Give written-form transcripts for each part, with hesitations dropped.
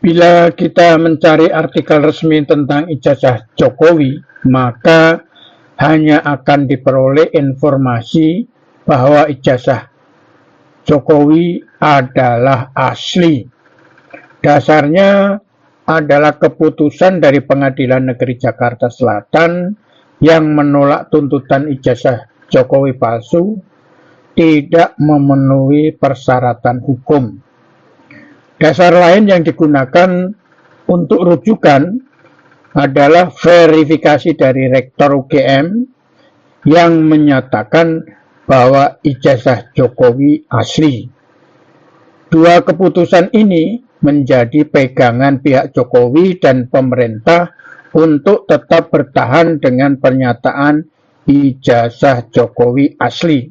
Bila kita mencari artikel resmi tentang ijazah Jokowi, maka hanya akan diperoleh informasi bahwa ijazah Jokowi adalah asli. Dasarnya adalah keputusan dari Pengadilan Negeri Jakarta Selatan yang menolak tuntutan ijazah Jokowi palsu tidak memenuhi persyaratan hukum. Dasar lain yang digunakan untuk rujukan adalah verifikasi dari Rektor UGM yang menyatakan bahwa ijazah Jokowi asli. Dua keputusan ini menjadi pegangan pihak Jokowi dan pemerintah untuk tetap bertahan dengan pernyataan ijazah Jokowi asli.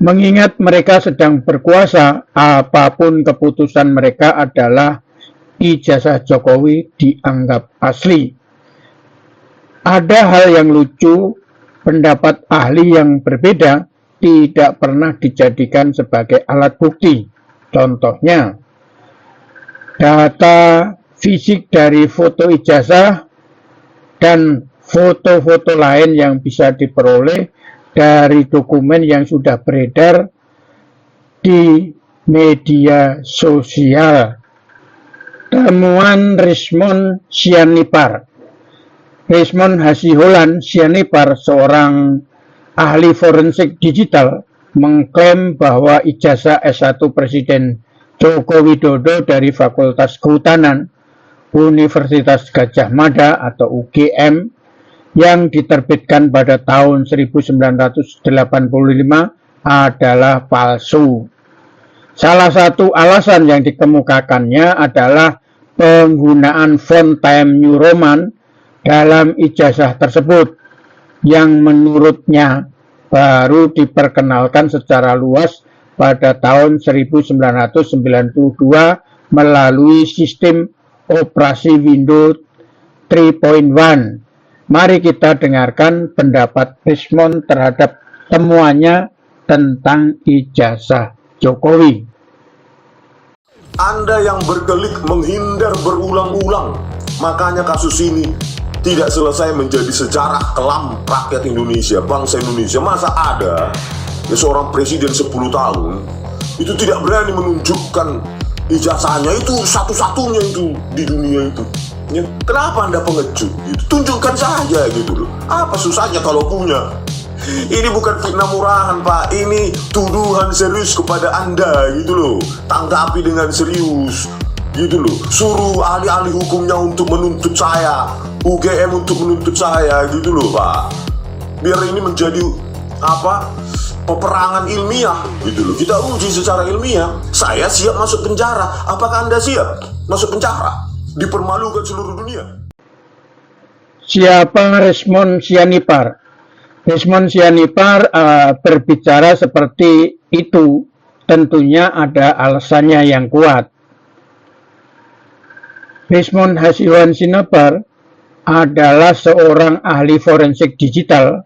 Mengingat mereka sedang berkuasa, apapun keputusan mereka adalah ijazah Jokowi dianggap asli. Ada hal yang lucu, pendapat ahli yang berbeda tidak pernah dijadikan sebagai alat bukti. Contohnya, data fisik dari foto ijazah dan foto-foto lain yang bisa diperoleh dari dokumen yang sudah beredar di media sosial. Temuan Rismond Sianipar. Rismond Hasiholan Sianipar, seorang ahli forensik digital, mengklaim bahwa ijazah S1 Presiden Joko Widodo dari Fakultas Kehutanan Universitas Gadjah Mada atau UGM yang diterbitkan pada tahun 1985 adalah palsu. Salah satu alasan yang dikemukakannya adalah penggunaan font Times New Roman dalam ijazah tersebut yang menurutnya baru diperkenalkan secara luas pada tahun 1992 melalui sistem operasi Windows 3.1. Mari kita dengarkan pendapat Rismond terhadap temuannya tentang ijazah Jokowi. Anda yang berkelik menghindar berulang-ulang, makanya kasus ini tidak selesai menjadi sejarah kelam rakyat Indonesia, bangsa Indonesia. Masa ada seorang presiden 10 tahun itu tidak berani menunjukkan ijazahnya, itu satu-satunya itu di dunia itu. Ya, kenapa Anda pengecut? Gitu. Tunjukkan saja gitu loh. Apa susahnya kalau punya? Ini bukan fitnah murahan, Pak. Ini tuduhan serius kepada Anda gitu loh. Tanggapi dengan serius gitu loh. Suruh ahli-ahli hukumnya untuk menuntut saya, UGM untuk menuntut saya gitu loh, Pak. Biar ini menjadi peperangan ilmiah gitu loh. Kita uji secara ilmiah. Saya siap masuk penjara. Apakah Anda siap masuk penjara? Dipermalukan seluruh dunia. Siapa Rismond Sianipar? Rismond Sianipar berbicara seperti itu tentunya ada alasannya yang kuat. Rismond Hasiholan Sianipar adalah seorang ahli forensik digital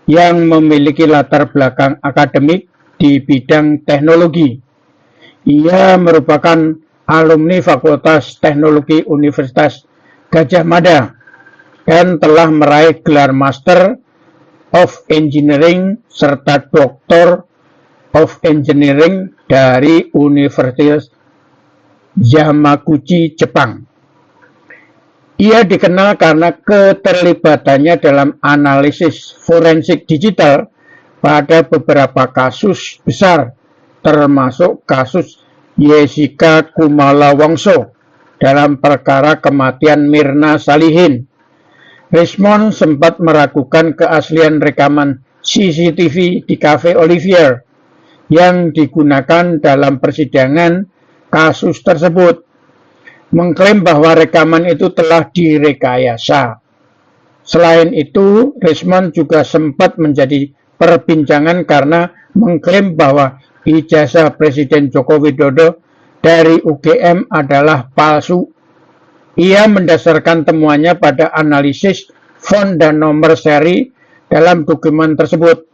yang memiliki latar belakang akademik di bidang teknologi. Ia merupakan alumni Fakultas Teknologi Universitas Gadjah Mada dan telah meraih gelar Master of Engineering serta Doctor of Engineering dari Universitas Yamaguchi, Jepang. Ia dikenal karena keterlibatannya dalam analisis forensik digital pada beberapa kasus besar, termasuk kasus Jessica Kumala Wongso dalam perkara kematian Mirna Salihin. Rismond sempat meragukan keaslian rekaman CCTV di Cafe Olivier yang digunakan dalam persidangan kasus tersebut, mengklaim bahwa rekaman itu telah direkayasa. Selain itu, Rismond juga sempat menjadi perbincangan karena mengklaim bahwa ijazah Presiden Joko Widodo dari UGM adalah palsu. Ia mendasarkan temuannya pada analisis font dan nomor seri dalam dokumen tersebut,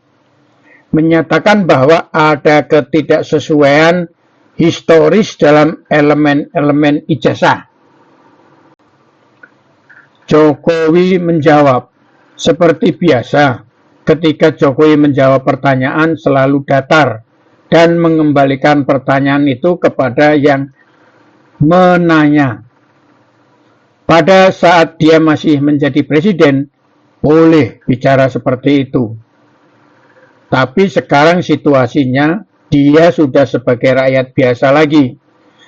menyatakan bahwa ada ketidaksesuaian historis dalam elemen-elemen ijazah. Jokowi menjawab, seperti biasa, ketika Jokowi menjawab pertanyaan selalu datar dan mengembalikan pertanyaan itu kepada yang menanya. Pada saat dia masih menjadi presiden, boleh bicara seperti itu. Tapi sekarang situasinya, dia sudah sebagai rakyat biasa lagi.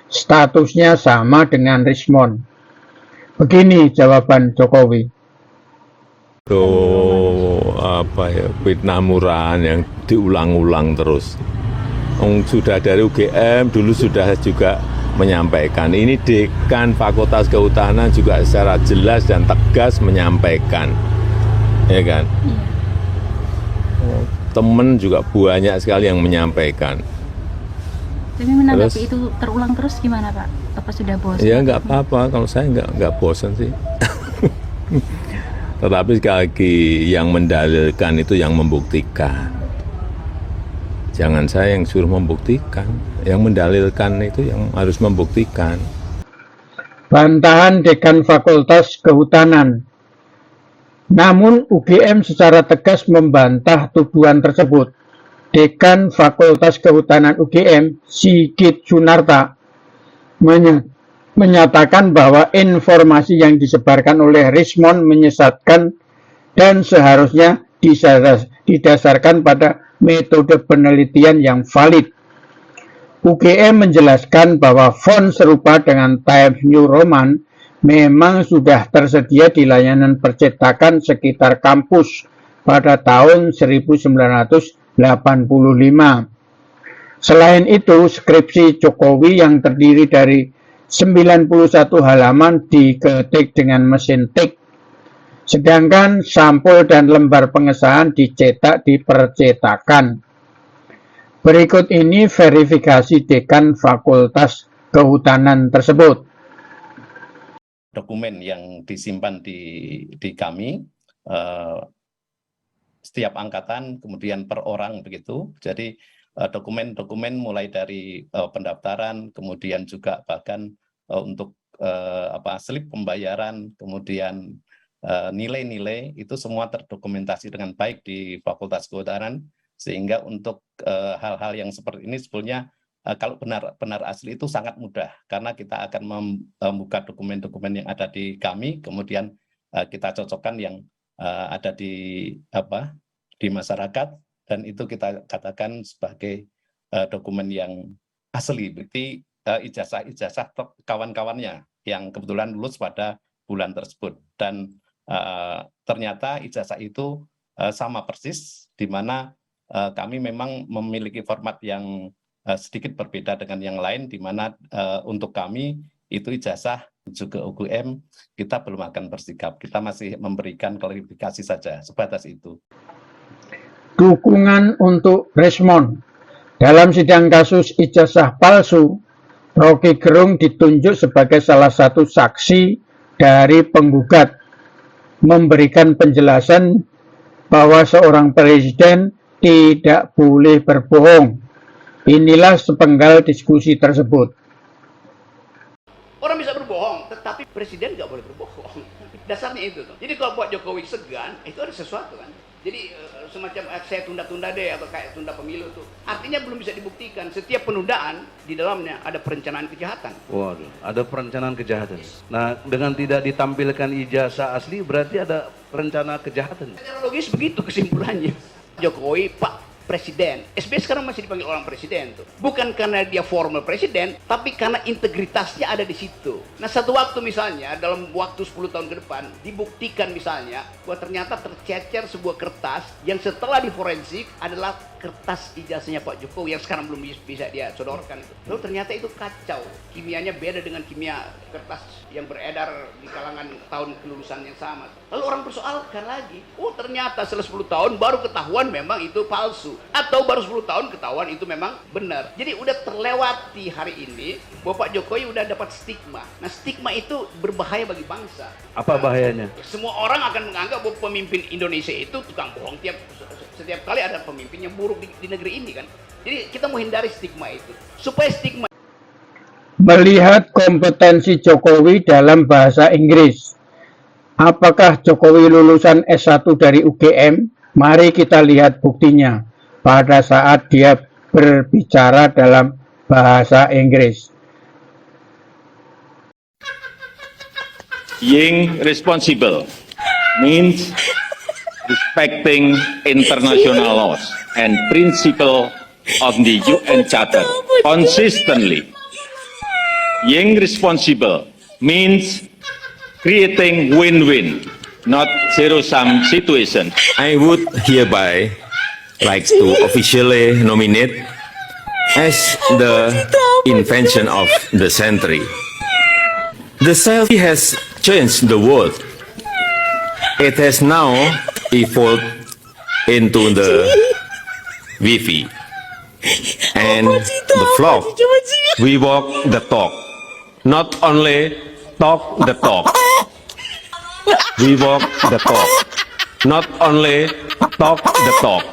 Statusnya sama dengan Rismond. Begini jawaban Jokowi. Itu fitnah murahan yang diulang-ulang terus. Sudah dari UGM dulu sudah juga menyampaikan. Ini dekan Fakultas Kehutanan juga secara jelas dan tegas menyampaikan, ya kan? Temen juga banyak sekali yang menyampaikan. Tapi menanggapi itu terulang terus gimana Pak? Apa sudah bosan? Ya nggak apa-apa, kalau saya nggak bosan sih. Tetapi sekali lagi yang mendalilkan itu yang membuktikan. Jangan saya yang suruh membuktikan, yang mendalilkan itu yang harus membuktikan. Bantahan Dekan Fakultas Kehutanan. Namun UGM secara tegas membantah tuduhan tersebut. Dekan Fakultas Kehutanan UGM, Sigit Sunarta, menyatakan bahwa informasi yang disebarkan oleh Rismond menyesatkan dan seharusnya didasarkan pada metode penelitian yang valid. UGM menjelaskan bahwa font serupa dengan Times New Roman memang sudah tersedia di layanan percetakan sekitar kampus pada tahun 1985. Selain itu, skripsi Jokowi yang terdiri dari 91 halaman diketik dengan mesin tik, sedangkan sampul dan lembar pengesahan dicetak di percetakan. Berikut ini verifikasi Dekan Fakultas Kehutanan tersebut. Dokumen yang disimpan di kami, setiap angkatan, kemudian per orang begitu. Jadi dokumen-dokumen mulai dari pendaftaran, kemudian juga bahkan untuk slip pembayaran, kemudian nilai-nilai itu semua terdokumentasi dengan baik di Fakultas Kehutanan, sehingga untuk hal-hal yang seperti ini sebetulnya kalau benar asli itu sangat mudah, karena kita akan membuka dokumen-dokumen yang ada di kami, kemudian kita cocokkan yang ada di masyarakat, dan itu kita katakan sebagai dokumen yang asli, berarti ijazah kawan-kawannya yang kebetulan lulus pada bulan tersebut, dan ternyata ijazah itu sama persis, di mana kami memang memiliki format yang sedikit berbeda dengan yang lain, di mana untuk kami itu ijazah juga UGM kita belum akan bersikap, kita masih memberikan klarifikasi saja, sebatas itu. Dukungan untuk Rismond. Dalam sidang kasus ijazah palsu, Rocky Gerung ditunjuk sebagai salah satu saksi dari penggugat, memberikan penjelasan bahwa seorang presiden tidak boleh berbohong. Inilah sepenggal diskusi tersebut. Orang bisa berbohong, tetapi presiden nggak boleh berbohong. Dasarnya itu tuh. Jadi kalau buat Jokowi segan, itu ada sesuatu kan. Jadi semacam saya tunda-tunda deh, atau kayak tunda pemilu tuh. Artinya belum bisa dibuktikan. Setiap penundaan di dalamnya ada perencanaan kejahatan. Waduh, ada perencanaan kejahatan. Nah, dengan tidak ditampilkan ijazah asli berarti ada rencana kejahatan. Secara logis begitu kesimpulannya. Jokowi, Pak Presiden. SBY sekarang masih dipanggil orang presiden tuh. Bukan karena dia formal presiden, tapi karena integritasnya ada di situ. Nah, satu waktu misalnya dalam waktu 10 tahun ke depan dibuktikan misalnya bahwa ternyata tercecer sebuah kertas yang setelah diforensik adalah kertas ijazahnya Pak Jokowi yang sekarang belum bisa dia sodorkan. Lalu ternyata itu kacau. Kimianya beda dengan kimia kertas yang beredar di kalangan tahun kelulusan yang sama. Lalu orang persoalkan lagi, oh ternyata setelah 10 tahun baru ketahuan memang itu palsu. Atau baru 10 tahun ketahuan itu memang benar. Jadi udah terlewati hari ini bahwa Pak Jokowi udah dapat stigma. Nah, stigma itu berbahaya bagi bangsa. Apa bahayanya? Semua orang akan menganggap bahwa pemimpin Indonesia itu tukang bohong. Setiap kali ada pemimpin yang buruk di negeri ini kan. Jadi kita mau hindari stigma itu. Supaya stigma Melihat kompetensi Jokowi dalam bahasa Inggris. Apakah Jokowi lulusan S1 dari UGM? Mari kita lihat buktinya pada saat dia berbicara dalam bahasa Inggris. Being responsible means respecting international laws and principle of the UN Charter consistently. Being responsible means creating win-win, not zero-sum situation. I would hereby like to officially nominate as the invention of the century. The selfie has changed the world. It has now evolved into the Wi-Fi and the vlog. We walk the talk, not only talk the talk. We walk the talk, not only talk the talk.